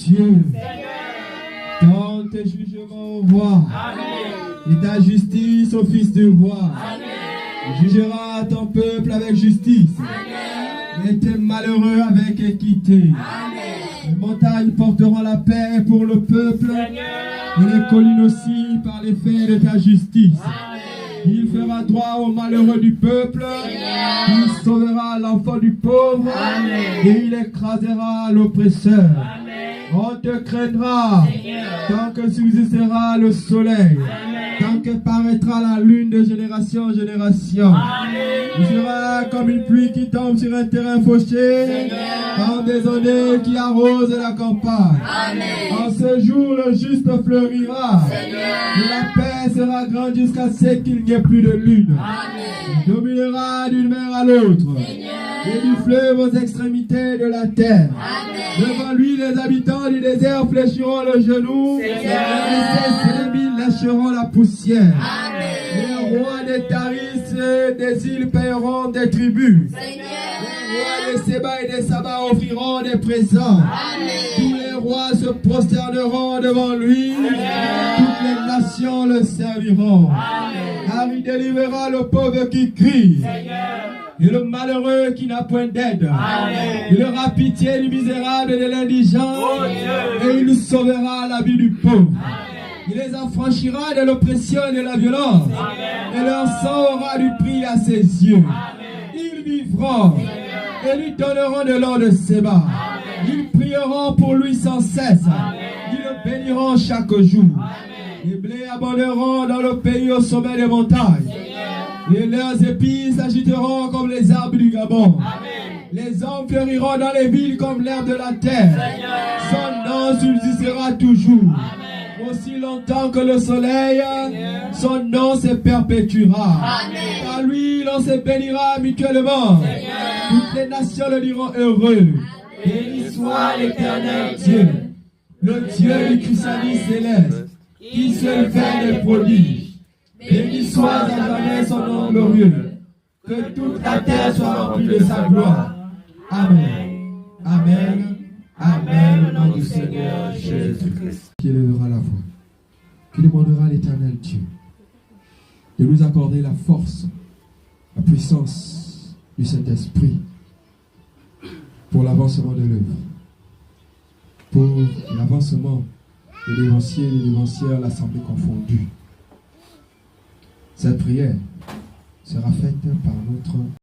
Dieu. Donne tes jugements au roi. Et ta justice au fils du roi. Tu jugeras ton peuple avec justice. Et tes malheureux avec équité. Les montagnes porteront la paix pour le peuple. Et les collines aussi par l'effet de ta justice. Il fera droit aux malheureux du peuple. Il sauvera l'enfant du pauvre. Et il écrasera l'oppresseur. On te craindra tant que subsistera le soleil. Tant que paraîtra la lune de génération en génération. Tu seras comme une pluie qui tombe sur un terrain fauché. Comme des ondes qui arrosent la campagne. En ce jour, le juste fleurira. Et la paix sera grande jusqu'à ce qu'il n'y ait plus de lune. Il dominera d'une mer à l'autre. Et du fleuve aux extrémités de la terre. Devant lui, les habitants du désert fléchiront le genou. Et ses ennemis lâcheront la poussière. Les rois des Taris des îles paieront des tributs. Les rois des Séba et des Saba offriront des présents. Tous les rois se prosterneront devant lui. Toutes les nations le serviront. Car il délivrera le pauvre qui crie. Et le malheureux qui n'a point d'aide. Il aura pitié du misérable et de l'indigent. Et il sauvera la vie du pauvre. Il les affranchira de l'oppression et de la violence. Et leur sang aura du prix à ses yeux. Ils vivront et lui donneront de l'or de Séba. Ils prieront pour lui sans cesse. Ils le béniront chaque jour. Les blés abonderont dans le pays au sommet des montagnes. Et leurs épis s'agiteront comme les arbres du Gabon. Les hommes fleuriront dans les villes comme l'herbe de la terre. Son nom subsistera toujours. Aussi longtemps que le soleil, son nom se perpétuera. Par lui, l'on se bénira mutuellement. Toutes les nations le diront heureux. Béni soit l'Éternel Dieu, le Dieu du chrysalis céleste, qui seul fait des prodiges. Béni soit à jamais son nom glorieux. Que toute la terre soit remplie de sa gloire. Amen. Amen. Amen. Au nom du Seigneur Jésus-Christ. Qui élèvera la voix, qui demandera à l'Éternel Dieu de nous accorder la force, la puissance du Saint-Esprit pour l'avancement de l'œuvre, pour l'avancement de l'évancier et de l'évancière, l'assemblée confondue. Cette prière sera faite par notre